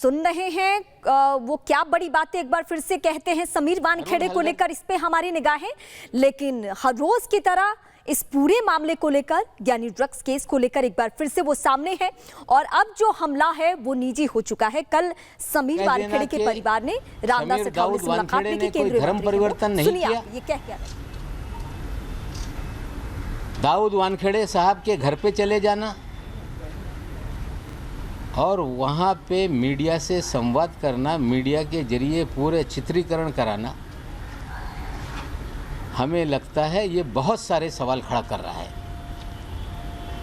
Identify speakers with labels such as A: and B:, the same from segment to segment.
A: सुन रहे हैं वो क्या बड़ी बातें एक बार फिर से कहते हैं समीर वानखेड़े को लेकर, इस पे हमारी निगाहें। लेकिन हर रोज की तरह इस पूरे मामले को लेकर यानी ड्रग्स केस को लेकर एक बार फिर से वो सामने है और अब जो हमला है वो निजी हो चुका है। कल समीर वानखेड़े के परिवार ने रामदास अठावले से मुलाकात की, केंद्रीय
B: धर्म परिवर्तन नहीं किया।
A: ये क्या कह रहे हैं?
B: दाऊद वानखेड़े साहब के घर पे चले जाना और वहाँ पे मीडिया से संवाद करना, मीडिया के जरिए पूरे चित्रीकरण कराना, हमें लगता है ये बहुत सारे सवाल खड़ा कर रहा है।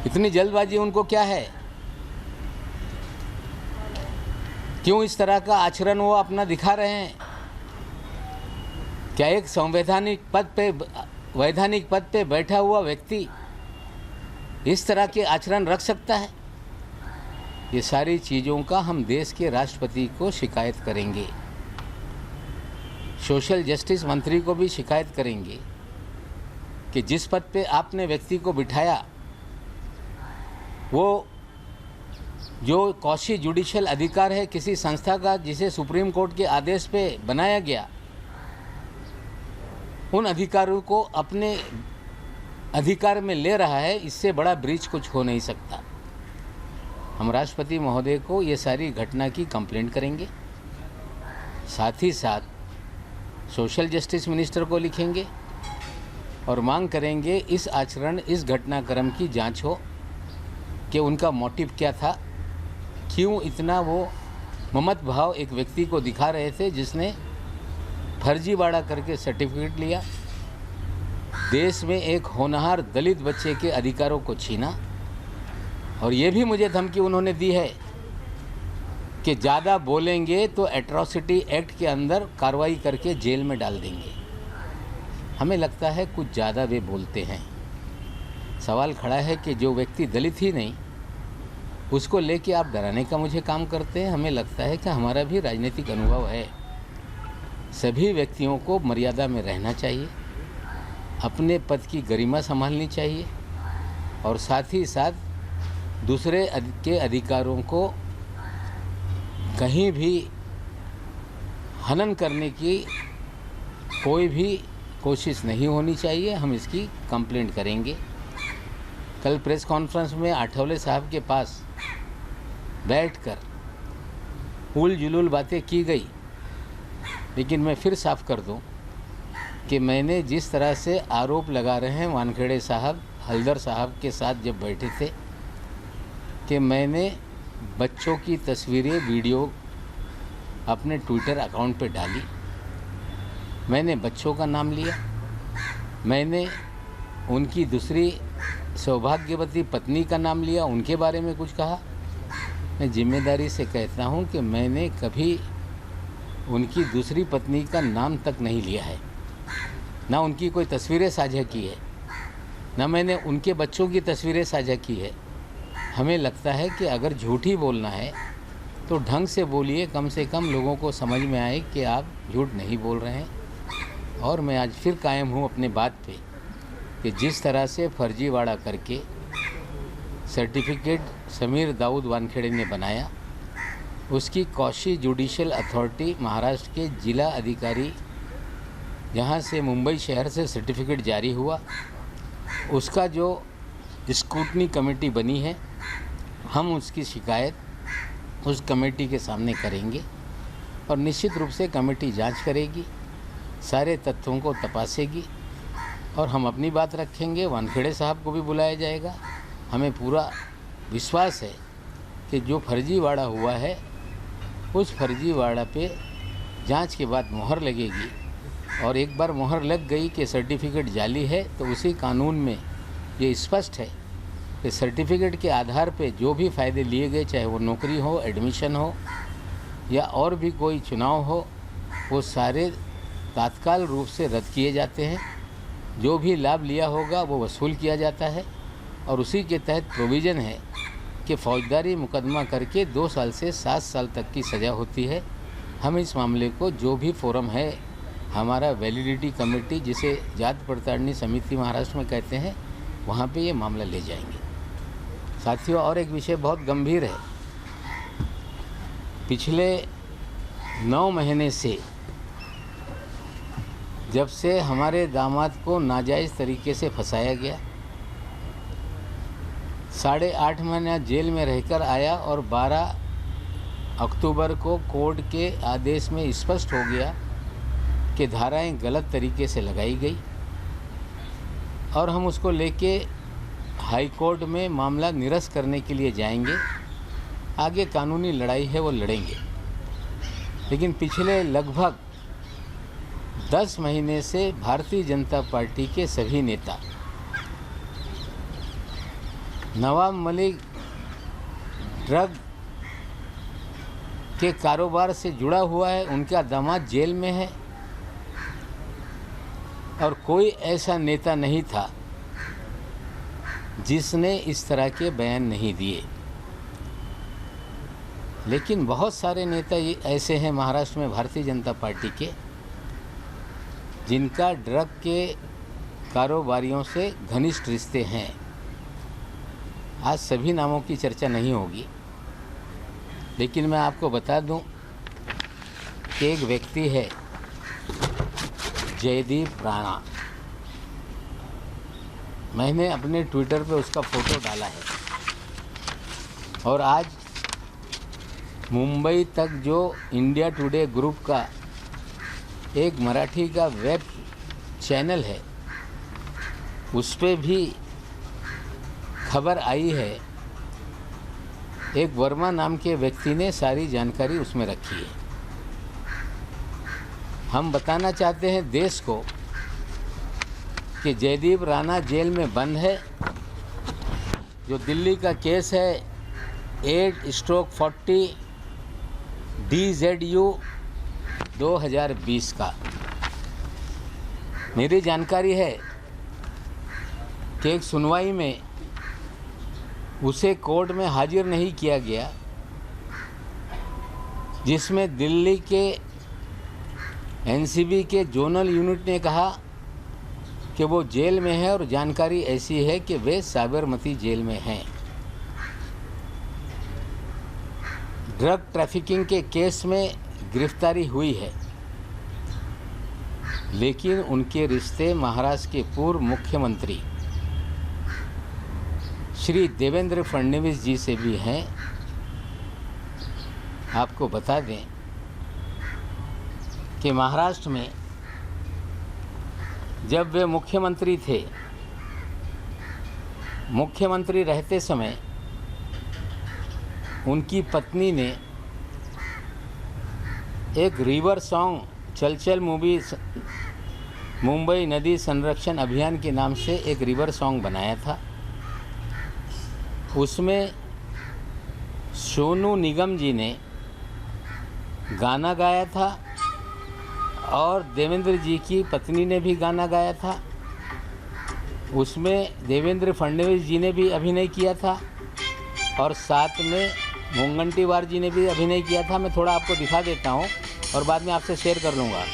B: इतनी जल्दबाजी उनको क्या है? क्यों इस तरह का आचरण वो अपना दिखा रहे हैं? क्या एक वैधानिक पद पे बैठा हुआ व्यक्ति इस तरह के आचरण रख सकता है? ये सारी चीज़ों का हम देश के राष्ट्रपति को शिकायत करेंगे, सोशल जस्टिस मंत्री को भी शिकायत करेंगे कि जिस पद पे आपने व्यक्ति को बिठाया वो जो कौशी जुडिशियल अधिकार है किसी संस्था का जिसे सुप्रीम कोर्ट के आदेश पे बनाया गया, उन अधिकारों को अपने अधिकार में ले रहा है। इससे बड़ा ब्रीच कुछ हो नहीं सकता। हम राष्ट्रपति महोदय को ये सारी घटना की कंप्लेंट करेंगे, साथ ही साथ सोशल जस्टिस मिनिस्टर को लिखेंगे और मांग करेंगे इस आचरण, इस घटनाक्रम की जांच हो कि उनका मोटिव क्या था, क्यों इतना वो ममत भाव एक व्यक्ति को दिखा रहे थे जिसने फर्जीवाड़ा करके सर्टिफिकेट लिया, देश में एक होनहार दलित बच्चे के अधिकारों को छीना। और ये भी मुझे धमकी उन्होंने दी है कि ज़्यादा बोलेंगे तो एट्रॉसिटी एक्ट के अंदर कार्रवाई करके जेल में डाल देंगे। हमें लगता है कुछ ज़्यादा वे बोलते हैं। सवाल खड़ा है कि जो व्यक्ति दलित ही नहीं उसको लेके आप डराने का मुझे काम करते हैं। हमें लगता है कि हमारा भी राजनीतिक अनुभव है। सभी व्यक्तियों को मर्यादा में रहना चाहिए, अपने पद की गरिमा संभालनी चाहिए और साथ ही साथ दूसरे के अधिकारों को कहीं भी हनन करने की कोई भी कोशिश नहीं होनी चाहिए। हम इसकी कंप्लेंट करेंगे। कल प्रेस कॉन्फ्रेंस में अठावले साहब के पास बैठकर उल जुलूल बातें की गई, लेकिन मैं फिर साफ कर दूं कि मैंने जिस तरह से आरोप लगा रहे हैं वानखेड़े साहब हल्दर साहब के साथ जब बैठे थे कि मैंने बच्चों की तस्वीरें वीडियो अपने ट्विटर अकाउंट पे डाली, मैंने बच्चों का नाम लिया, मैंने उनकी दूसरी सौभाग्यवती पत्नी का नाम लिया, उनके बारे में कुछ कहा। मैं जिम्मेदारी से कहता हूँ कि मैंने कभी उनकी दूसरी पत्नी का नाम तक नहीं लिया है, ना उनकी कोई तस्वीरें साझा की है, ना मैंने उनके बच्चों की तस्वीरें साझा की है। हमें लगता है कि अगर झूठ ही बोलना है तो ढंग से बोलिए, कम से कम लोगों को समझ में आए कि आप झूठ नहीं बोल रहे हैं। और मैं आज फिर कायम हूँ अपने बात पे कि जिस तरह से फर्जीवाड़ा करके सर्टिफिकेट समीर दाऊद वानखेड़े ने बनाया, उसकी कौशी जुडिशियल अथॉरिटी महाराष्ट्र के जिला अधिकारी जहाँ से मुंबई शहर से सर्टिफिकेट जारी हुआ, उसका जो स्क्रूटनी कमेटी बनी है, हम उसकी शिकायत उस कमेटी के सामने करेंगे और निश्चित रूप से कमेटी जांच करेगी, सारे तथ्यों को तपासेगी और हम अपनी बात रखेंगे। वानखेड़े साहब को भी बुलाया जाएगा। हमें पूरा विश्वास है कि जो फर्जीवाड़ा हुआ है उस फर्जीवाड़ा पे जांच के बाद मोहर लगेगी और एक बार मोहर लग गई कि सर्टिफिकेट जाली है तो उसी कानून में ये स्पष्ट है कि सर्टिफिकेट के आधार पे जो भी फ़ायदे लिए गए, चाहे वो नौकरी हो, एडमिशन हो या और भी कोई चुनाव हो, वो सारे तात्काल रूप से रद्द किए जाते हैं। जो भी लाभ लिया होगा वो वसूल किया जाता है और उसी के तहत प्रोविज़न है कि फौजदारी मुकदमा करके 2 साल से 7 साल तक की सज़ा होती है। हम इस मामले को जो भी फोरम है, हमारा वैलिडिटी कमेटी जिसे जात पड़तालनी समिति महाराष्ट्र में कहते हैं, वहाँ पे ये मामला ले जाएंगे। साथियों, और एक विषय बहुत गंभीर है। पिछले 9 महीने से जब से हमारे दामाद को नाजायज़ तरीके से फंसाया गया, 8.5 महीना जेल में रहकर आया और 12 अक्टूबर को कोर्ट के आदेश में स्पष्ट हो गया कि धाराएं गलत तरीके से लगाई गई और हम उसको लेके हाई कोर्ट में मामला निरस्त करने के लिए जाएंगे। आगे कानूनी लड़ाई है वो लड़ेंगे। लेकिन पिछले लगभग 10 महीने से भारतीय जनता पार्टी के सभी नेता नवाब मलिक ड्रग के कारोबार से जुड़ा हुआ है, उनका दामाद जेल में है और कोई ऐसा नेता नहीं था जिसने इस तरह के बयान नहीं दिए। लेकिन बहुत सारे नेता ये ऐसे हैं महाराष्ट्र में भारतीय जनता पार्टी के जिनका ड्रग के कारोबारियों से घनिष्ठ रिश्ते हैं। आज सभी नामों की चर्चा नहीं होगी, लेकिन मैं आपको बता दूं कि एक व्यक्ति है जयदीप राणा। मैंने अपने ट्विटर पे उसका फ़ोटो डाला है और आज मुंबई तक जो इंडिया टुडे ग्रुप का एक मराठी का वेब चैनल है उस पे भी खबर आई है। एक वर्मा नाम के व्यक्ति ने सारी जानकारी उसमें रखी है। हम बताना चाहते हैं देश को कि जयदीप राणा जेल में बंद है। जो दिल्ली का केस है 8/40 DZU 2020 का, मेरी जानकारी है कि एक सुनवाई में उसे कोर्ट में हाजिर नहीं किया गया, जिसमें दिल्ली के NCB के जोनल यूनिट ने कहा कि वो जेल में है और जानकारी ऐसी है कि वे साबरमती जेल में हैं। ड्रग ट्रैफिकिंग के केस में गिरफ्तारी हुई है, लेकिन उनके रिश्ते महाराष्ट्र के पूर्व मुख्यमंत्री श्री देवेंद्र फडणवीस जी से भी हैं। आपको बता दें कि महाराष्ट्र में जब वे मुख्यमंत्री थे, मुख्यमंत्री रहते समय उनकी पत्नी ने एक रिवर सॉन्ग चल चल मूवी मुंबई नदी संरक्षण अभियान के नाम से एक रिवर सॉन्ग बनाया था। उसमें सोनू निगम जी ने गाना गाया था और देवेंद्र जी की पत्नी ने भी गाना गाया था। उसमें देवेंद्र फडणवीस जी ने भी अभिनय किया था और साथ में मुनगंटीवार जी ने भी अभिनय किया था। मैं थोड़ा आपको दिखा देता हूँ और बाद में आपसे शेयर कर लूँगा।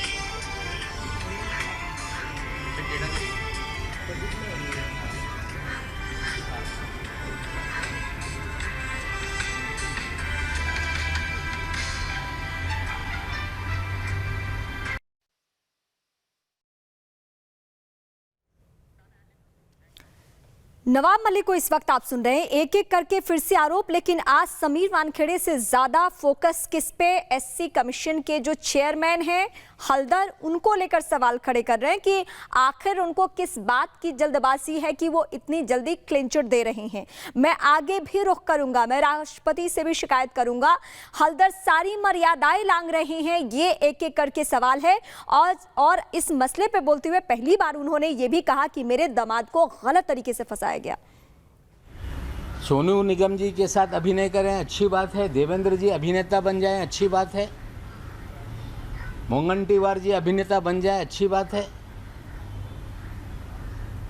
A: नवाब मलिक को इस वक्त आप सुन रहे हैं। एक एक करके फिर से आरोप, लेकिन आज समीर वानखेड़े से ज्यादा फोकस किस पे? एससी कमीशन के जो चेयरमैन हैं हल्दर, उनको लेकर सवाल खड़े कर रहे हैं कि आखिर उनको किस बात की जल्दबाजी है कि वो इतनी जल्दी क्लीन चिट दे रहे हैं। मैं आगे भी रुख करूंगा, मैं राष्ट्रपति से भी शिकायत करूंगा। हल्दर सारी मर्यादाएं लांघ रहे हैं, ये एक एक करके सवाल है। और इस मसले पे बोलते हुए पहली बार उन्होंने ये भी कहा कि मेरे दामाद को गलत तरीके से फंसाया गया।
B: सोनू निगम जी के साथ अभिनय करें, अच्छी बात है। देवेंद्र जी अभिनेता बन जाएं, अच्छी बात है। मुनगंटीवार जी अभिनेता बन जाए, अच्छी बात है।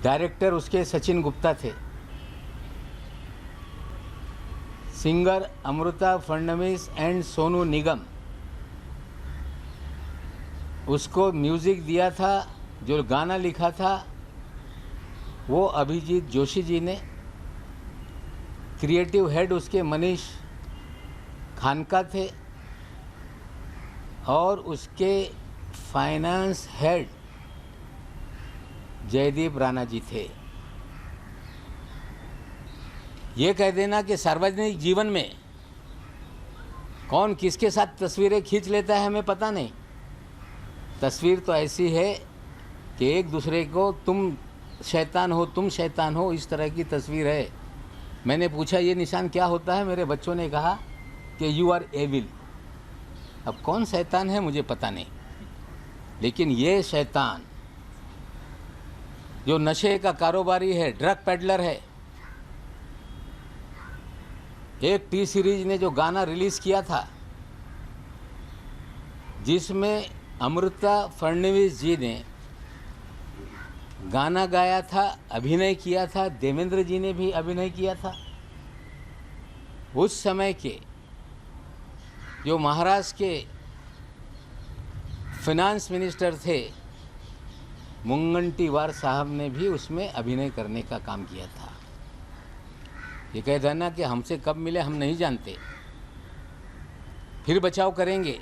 B: डायरेक्टर उसके सचिन गुप्ता थे। सिंगर अमृता फडणवीस एंड सोनू निगम, उसको म्यूजिक दिया था, जो गाना लिखा था वो अभिजीत जोशी जी ने। क्रिएटिव हेड उसके मनीष खानका थे। और उसके फाइनेंस हेड जयदीप राणा जी थे। ये कह देना कि सार्वजनिक जीवन में कौन किसके साथ तस्वीरें खींच लेता है हमें पता नहीं। तस्वीर तो ऐसी है कि एक दूसरे को तुम शैतान हो, इस तरह की तस्वीर है। मैंने पूछा ये निशान क्या होता है, मेरे बच्चों ने कहा कि यू आर एविल। अब कौन शैतान है मुझे पता नहीं, लेकिन ये शैतान जो नशे का कारोबारी है, ड्रग पेडलर है, एक टी सीरीज ने जो गाना रिलीज किया था जिसमें अमृता फडणवीस जी ने गाना गाया था, अभिनय किया था, देवेंद्र जी ने भी अभिनय किया था। उस समय के जो महाराष्ट्र के फाइनेंस मिनिस्टर थे मुनगंटीवार साहब ने भी उसमें अभिनय करने का काम किया था। ये कह देना कि हमसे कब मिले हम नहीं जानते, फिर बचाव करेंगे।